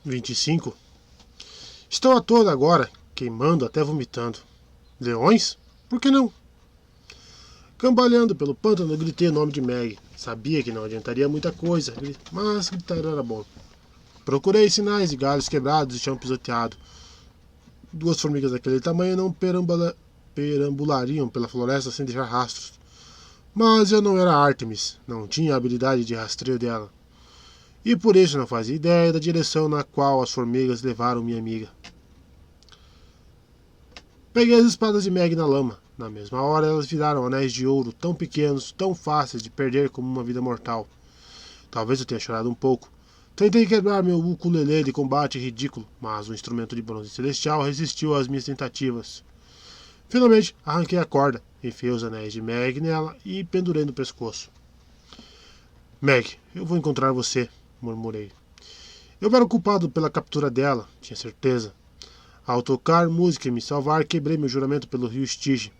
25. Estou à toa agora, queimando até vomitando. Leões? Por que não? Cambaleando pelo pântano, gritei o nome de Meg. Sabia que não adiantaria muita coisa, mas gritar era bom. Procurei sinais de galhos quebrados e chão pisoteado. Duas formigas daquele tamanho não perambulariam pela floresta sem deixar rastros. Mas eu não era Artemis, não tinha a habilidade de rastreio dela. E por isso não fazia ideia da direção na qual as formigas levaram minha amiga. Peguei as espadas de Meg na lama. Na mesma hora elas viraram anéis de ouro tão pequenos, tão fáceis de perder como uma vida mortal. Talvez eu tenha chorado um pouco. Tentei quebrar meu ukulele de combate ridículo, mas o instrumento de bronze celestial resistiu às minhas tentativas. Finalmente, arranquei a corda, enfiei os anéis de Meg nela e pendurei no pescoço. Meg, eu vou encontrar você, murmurei. Eu era o culpado pela captura dela, tinha certeza. Ao tocar música e me salvar, quebrei meu juramento pelo rio Stygia.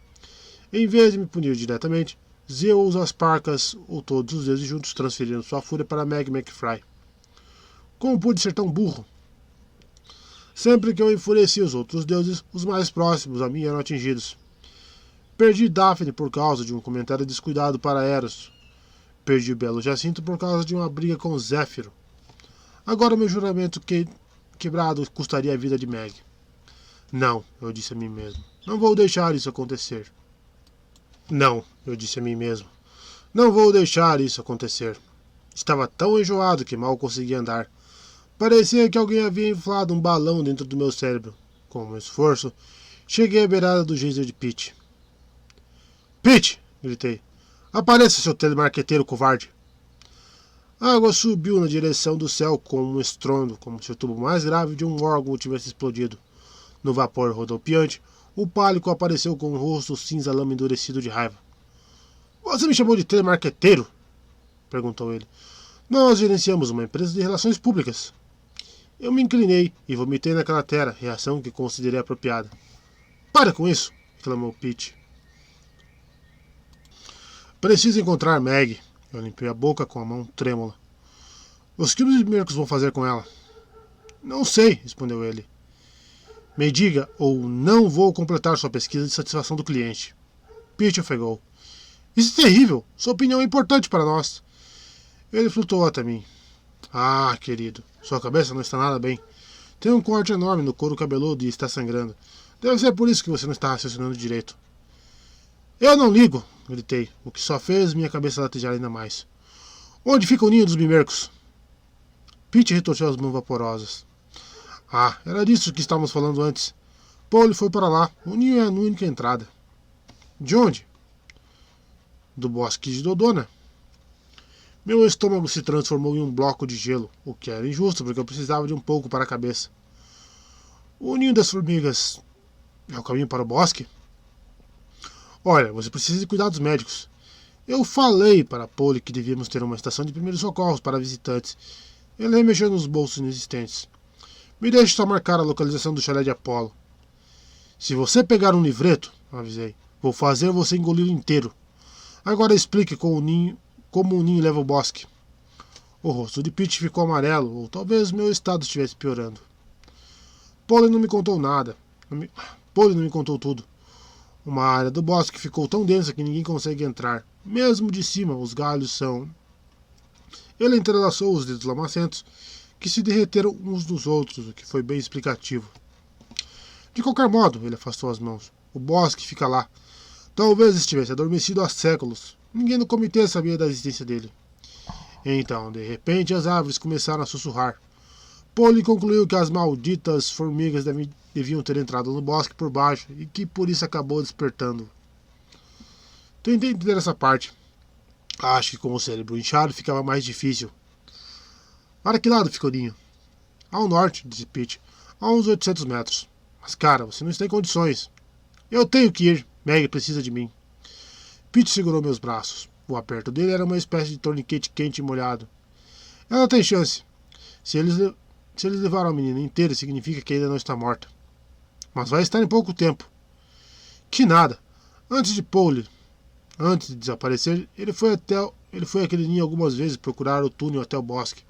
Em vez de me punir diretamente, Zeus, as Parcas ou todos os deuses juntos transferiram sua fúria para Meg McFry. Como pude ser tão burro? Sempre que eu enfurecia os outros deuses, os mais próximos a mim eram atingidos. Perdi Daphne por causa de um comentário descuidado para Eros. Perdi o belo Jacinto por causa de uma briga com Zéfiro. Agora meu juramento quebrado custaria a vida de Meg. Não, eu disse a mim mesmo. Não vou deixar isso acontecer. Não, eu disse a mim mesmo. Não vou deixar isso acontecer. Estava tão enjoado que mal conseguia andar. Parecia que alguém havia inflado um balão dentro do meu cérebro. Com um esforço, cheguei à beirada do geyser de Pete. Pete! Gritei. Apareça, seu telemarqueteiro covarde! A água subiu na direção do céu com um estrondo, como se o tubo mais grave de um órgão tivesse explodido. No vapor rodopiante, o pálico apareceu com um rosto cinza lama endurecido de raiva. Você me chamou de telemarqueteiro? Perguntou ele. Nós gerenciamos uma empresa de relações públicas. Eu me inclinei e vomitei na cratera, reação que considerei apropriada. Para com isso, reclamou Pete. Preciso encontrar Meg. Eu limpei a boca com a mão trêmula. Os que os Mircos vão fazer com ela? Não sei, respondeu ele. Me diga ou não vou completar sua pesquisa de satisfação do cliente. Pete ofegou. Isso é terrível. Sua opinião é importante para nós. Ele flutuou até mim. Ah, querido, sua cabeça não está nada bem. Tem um corte enorme no couro cabeludo e está sangrando. Deve ser por isso que você não está raciocinando direito. Eu não ligo, gritei, o que só fez minha cabeça latejar ainda mais. Onde fica o ninho dos bimercos? Pete retorceu as mãos vaporosas. Ah, era disso que estávamos falando antes. Paul foi para lá. O ninho é a única entrada. De onde? Do bosque de Dodona. Meu estômago se transformou em um bloco de gelo, o que era injusto porque eu precisava de um pouco para a cabeça. O ninho das formigas é o caminho para o bosque? Olha, você precisa de cuidados médicos. Eu falei para Paul que devíamos ter uma estação de primeiros socorros para visitantes. Ele remexeu nos bolsos inexistentes. Me deixe só marcar a localização do chalé de Apolo. Se você pegar um livreto, avisei, vou fazer você engolir inteiro. Agora explique como o ninho leva ao bosque. O rosto de Pete ficou amarelo, ou talvez meu estado estivesse piorando. Paul não me contou nada. Paul não me contou tudo. Uma área do bosque ficou tão densa que ninguém consegue entrar. Mesmo de cima, os galhos são... Ele entrelaçou os dedos lamacentos, que se derreteram uns dos outros, o que foi bem explicativo. De qualquer modo, ele afastou as mãos. O bosque fica lá. Talvez estivesse adormecido há séculos. Ninguém no comitê sabia da existência dele. Então, de repente, as árvores começaram a sussurrar. Paul concluiu que as malditas formigas deviam ter entrado no bosque por baixo e que por isso acabou despertando. Tentei entender essa parte. Acho que com o cérebro inchado ficava mais difícil. Para que lado fica o ninho? Ao norte, disse Pete. A uns 800 metros. Mas, cara, você não está em condições. Eu tenho que ir. Meg precisa de mim. Pete segurou meus braços. O aperto dele era uma espécie de torniquete quente e molhado. Ela tem chance. Se eles levaram a menina inteira, significa que ainda não está morta. Mas vai estar em pouco tempo. Que nada. Antes de desaparecer, ele foi àquele ninho algumas vezes procurar o túnel até o bosque.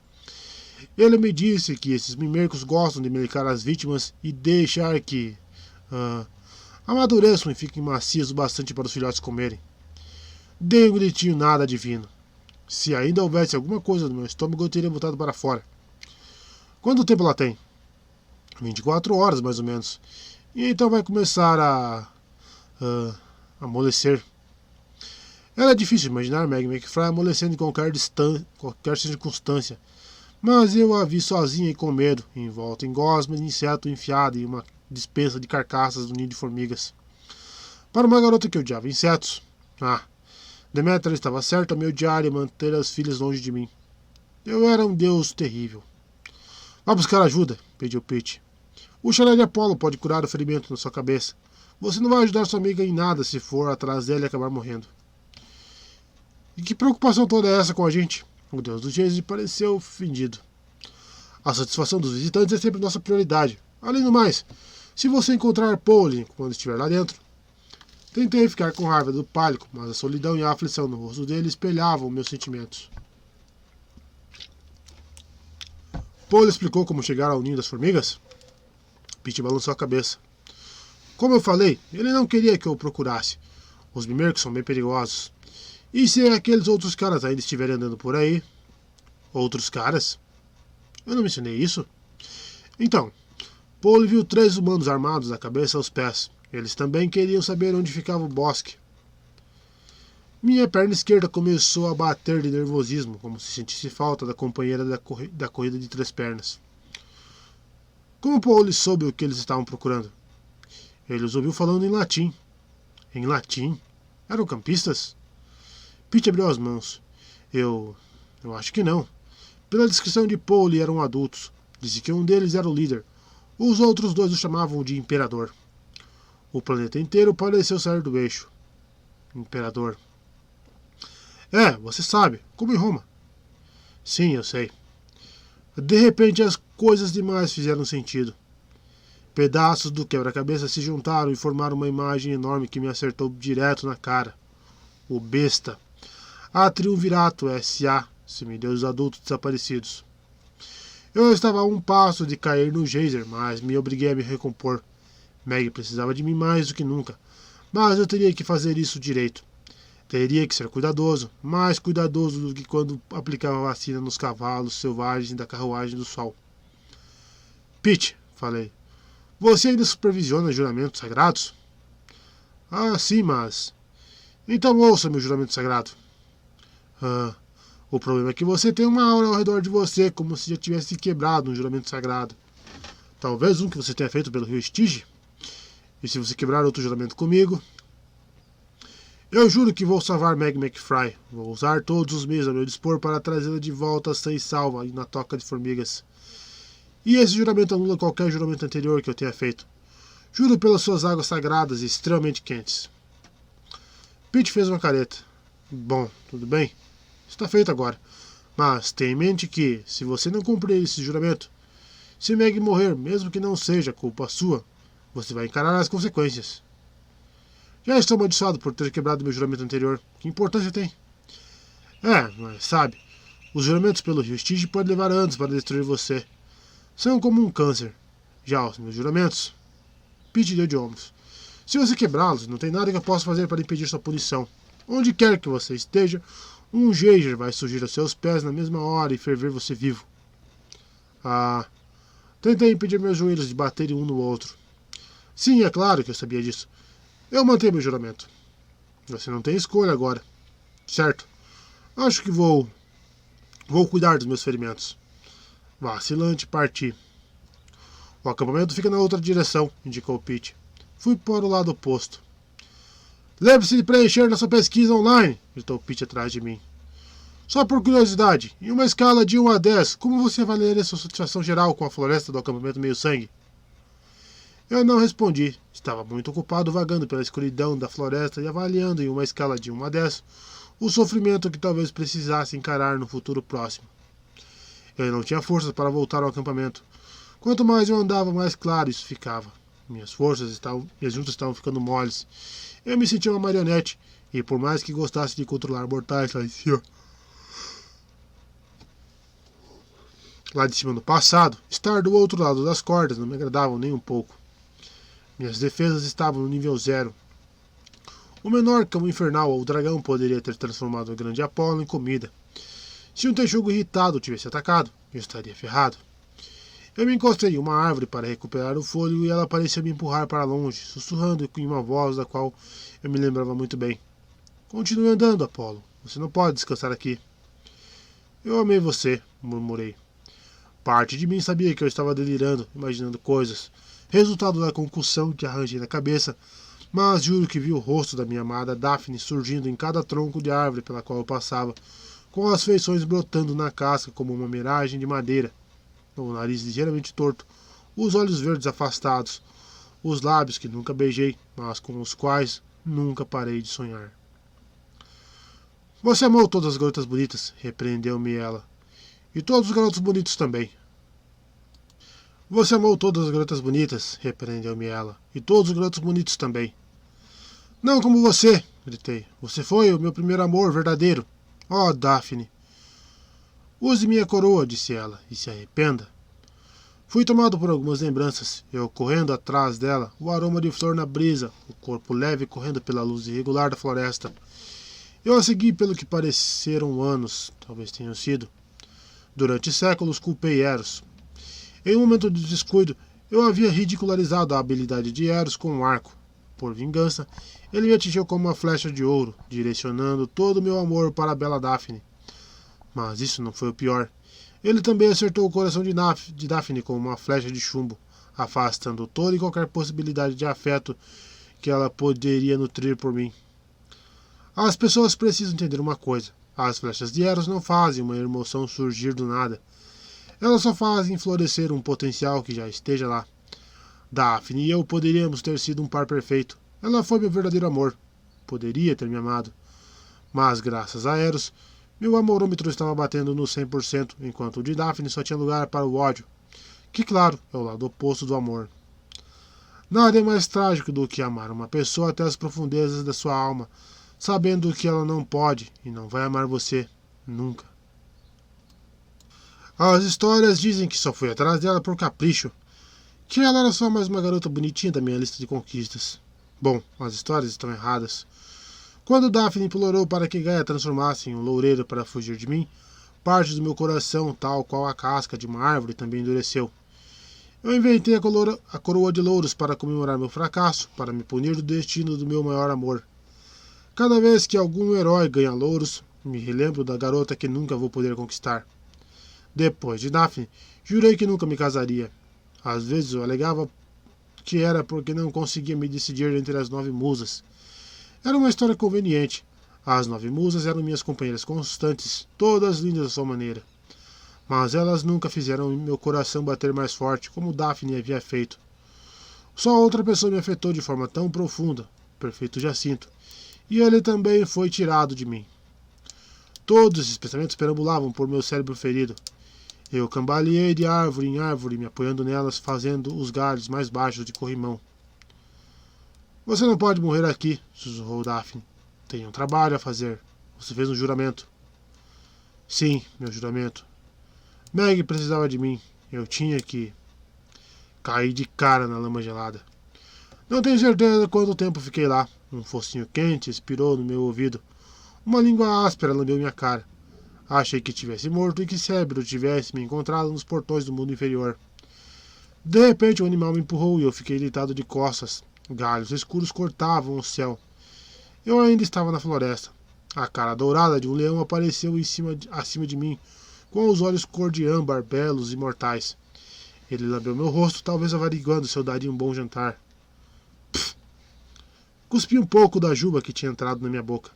Ele me disse que esses mimercos gostam de medicar as vítimas e deixar que amadureçam e fiquem macios o bastante para os filhotes comerem. Dei um gritinho nada divino. Se ainda houvesse alguma coisa no meu estômago, eu teria botado para fora. Quanto tempo ela tem? 24 horas, mais ou menos. E então vai começar a amolecer. Era difícil imaginar Meg McFry amolecendo em qualquer circunstância. Mas eu a vi sozinha e com medo, envolta em gosmas de inseto enfiado em uma despensa de carcaças do ninho de formigas. Para uma garota que odiava insetos, Deméter estava certa ao me odiar e manter as filhas longe de mim. Eu era um deus terrível. Vá buscar ajuda, pediu Pete. O chalé de Apolo pode curar o ferimento na sua cabeça. Você não vai ajudar sua amiga em nada se for atrás dela e acabar morrendo. E que preocupação toda é essa com a gente? O deus do Chase pareceu ofendido. A satisfação dos visitantes é sempre nossa prioridade. Além do mais, se você encontrar Pauline quando estiver lá dentro... Tentei ficar com raiva do pálico, mas a solidão e a aflição no rosto dele espelhavam meus sentimentos. Paul explicou como chegar ao ninho das formigas? Pete balançou a cabeça. Como eu falei, ele não queria que eu o procurasse. Os mimercos são bem perigosos. E se aqueles outros caras ainda estiverem andando por aí? Outros caras? Eu não mencionei isso? Então, Paul viu 3 humanos armados da cabeça aos pés. Eles também queriam saber onde ficava o bosque. Minha perna esquerda começou a bater de nervosismo, como se sentisse falta da companheira da corrida de 3 pernas. Como Paul soube o que eles estavam procurando? Ele os ouviu falando em latim. Em latim? Eram campistas? Pete abriu as mãos. Eu acho que não. Pela descrição de Paul, eram adultos. Disse que um deles era o líder. Os outros 2 o chamavam de imperador. O planeta inteiro pareceu sair do eixo. Imperador. Você sabe, como em Roma. Sim, eu sei. De repente as coisas demais fizeram sentido. Pedaços do quebra-cabeça se juntaram e formaram uma imagem enorme que me acertou direto na cara. O besta. A Triunvirato S.A. semideuses adultos desaparecidos. Eu estava a um passo de cair no geyser, mas me obriguei a me recompor. Meg precisava de mim mais do que nunca, mas eu teria que fazer isso direito. Teria que ser cuidadoso, mais cuidadoso do que quando aplicava vacina nos cavalos selvagens da carruagem do sol. Pete, falei, você ainda supervisiona juramentos sagrados? Sim, mas... Então ouça meu juramento sagrado. O problema é que você tem uma aura ao redor de você, como se já tivesse quebrado um juramento sagrado. Talvez um que você tenha feito pelo rio Estige? E se você quebrar outro juramento comigo? Eu juro que vou salvar Meg McFry. Vou usar todos os meios a meu dispor para trazê-la de volta sã e salva e na toca de formigas. E esse juramento anula qualquer juramento anterior que eu tenha feito. Juro pelas suas águas sagradas e extremamente quentes. Pete fez uma careta. Bom, tudo bem. Está feito agora. Mas tenha em mente que, se você não cumprir esse juramento, se Meg morrer, mesmo que não seja culpa sua, você vai encarar as consequências. Já estou amaldiçoado por ter quebrado meu juramento anterior. Que importância tem? Mas sabe, os juramentos pelo rio Estige podem levar anos para destruir você. São como um câncer. Já os meus juramentos... Pete deu de ombros. Se você quebrá-los, não tem nada que eu possa fazer para impedir sua punição. Onde quer que você esteja, um geyser vai surgir aos seus pés na mesma hora e ferver você vivo. Tentei impedir meus joelhos de baterem um no outro. Sim, é claro que eu sabia disso. Eu mantenho meu juramento. Você não tem escolha agora. Certo. Acho que vou cuidar dos meus ferimentos. Vacilante, parti. O acampamento fica na outra direção, indicou Pete. Fui para o lado oposto. Lembre-se de preencher nossa pesquisa online, gritou Pete atrás de mim. Só por curiosidade, em uma escala de 1 a 10, como você avaliaria sua satisfação geral com a floresta do acampamento meio-sangue? Eu não respondi. Estava muito ocupado vagando pela escuridão da floresta e avaliando em uma escala de 1 a 10 o sofrimento que talvez precisasse encarar no futuro próximo. Eu não tinha forças para voltar ao acampamento. Quanto mais eu andava, mais claro isso ficava. Minhas juntas estavam ficando moles. Eu me sentia uma marionete, e por mais que gostasse de controlar mortais lá em cima, lá de cima no passado, estar do outro lado das cordas não me agradavam nem um pouco. Minhas defesas estavam no nível 0. O menor cão infernal ou dragão poderia ter transformado o grande Apolo em comida. Se um texugo irritado tivesse atacado, eu estaria ferrado. Eu me encostei em uma árvore para recuperar o fôlego e ela parecia me empurrar para longe, sussurrando em uma voz da qual eu me lembrava muito bem. Continue andando, Apolo. Você não pode descansar aqui. Eu amei você, murmurei. Parte de mim sabia que eu estava delirando, imaginando coisas, resultado da concussão que arranjei na cabeça, mas juro que vi o rosto da minha amada Daphne surgindo em cada tronco de árvore pela qual eu passava, com as feições brotando na casca como uma miragem de madeira, o nariz ligeiramente torto, os olhos verdes afastados, os lábios que nunca beijei, mas com os quais nunca parei de sonhar. Você amou todas as garotas bonitas, repreendeu-me ela. E todos os garotos bonitos também. Você amou todas as garotas bonitas, repreendeu-me ela. E todos os garotos bonitos também. Não como você, gritei. Você foi o meu primeiro amor verdadeiro. Oh, Daphne. Use minha coroa, disse ela, e se arrependa. Fui tomado por algumas lembranças, eu correndo atrás dela, o aroma de flor na brisa, o corpo leve correndo pela luz irregular da floresta. Eu a segui pelo que pareceram anos, talvez tenham sido. Durante séculos culpei Eros. Em um momento de descuido, eu havia ridicularizado a habilidade de Eros com um arco. Por vingança, ele me atingiu como uma flecha de ouro, direcionando todo o meu amor para a bela Daphne. Mas isso não foi o pior. Ele também acertou o coração de Daphne com uma flecha de chumbo, afastando toda e qualquer possibilidade de afeto que ela poderia nutrir por mim. As pessoas precisam entender uma coisa. As flechas de Eros não fazem uma emoção surgir do nada. Elas só fazem florescer um potencial que já esteja lá. Daphne e eu poderíamos ter sido um par perfeito. Ela foi meu verdadeiro amor. Poderia ter me amado. Mas, graças a Eros, meu amorômetro estava batendo no 100%, enquanto o de Daphne só tinha lugar para o ódio, que, claro, é o lado oposto do amor. Nada é mais trágico do que amar uma pessoa até as profundezas da sua alma, sabendo que ela não pode e não vai amar você nunca. As histórias dizem que só fui atrás dela por capricho, que ela era só mais uma garota bonitinha da minha lista de conquistas. Bom, as histórias estão erradas. Quando Daphne implorou para que Gaia transformasse em um loureiro para fugir de mim, parte do meu coração, tal qual a casca de uma árvore, também endureceu. Eu inventei a coroa de louros para comemorar meu fracasso, para me punir do destino do meu maior amor. Cada vez que algum herói ganha louros, me relembro da garota que nunca vou poder conquistar. Depois de Daphne, jurei que nunca me casaria. Às vezes eu alegava que era porque não conseguia me decidir entre as 9 musas. Era uma história conveniente. As 9 musas eram minhas companheiras constantes, todas lindas à sua maneira. Mas elas nunca fizeram meu coração bater mais forte, como Daphne havia feito. Só outra pessoa me afetou de forma tão profunda, o perfeito Jacinto, e ele também foi tirado de mim. Todos esses pensamentos perambulavam por meu cérebro ferido. Eu cambaleei de árvore em árvore, me apoiando nelas, fazendo os galhos mais baixos de corrimão. Você não pode morrer aqui, sussurrou Daphne. Tenho um trabalho a fazer. Você fez um juramento. Sim, meu juramento. Meg precisava de mim. Eu tinha que... Caí de cara na lama gelada. Não tenho certeza quanto tempo fiquei lá. Um focinho quente expirou no meu ouvido. Uma língua áspera lambeu minha cara. Achei que tivesse morto e que Cérebro tivesse me encontrado nos portões do mundo inferior. De repente o animal me empurrou e eu fiquei deitado de costas. Galhos escuros cortavam o céu. Eu ainda estava na floresta. A cara dourada de um leão apareceu acima de mim, com os olhos cor de âmbar, belos e mortais. Ele lambeu meu rosto, talvez averiguando se eu daria um bom jantar. Pff! Cuspi um pouco da juba que tinha entrado na minha boca.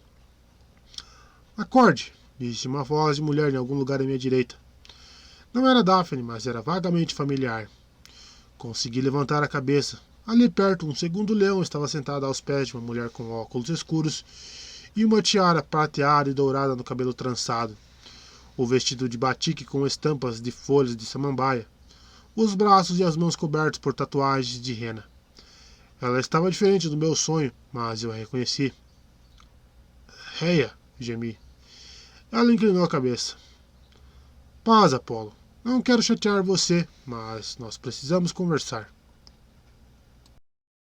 Acorde, disse uma voz de mulher em algum lugar à minha direita. Não era Daphne, mas era vagamente familiar. Consegui levantar a cabeça. Ali perto, um segundo leão estava sentado aos pés de uma mulher com óculos escuros e uma tiara prateada e dourada no cabelo trançado. O vestido de batique com estampas de folhas de samambaia. Os braços e as mãos cobertos por tatuagens de rena. Ela estava diferente do meu sonho, mas eu a reconheci. Reia, gemi. Ela inclinou a cabeça. Paz, Apolo. Não quero chatear você, mas nós precisamos conversar.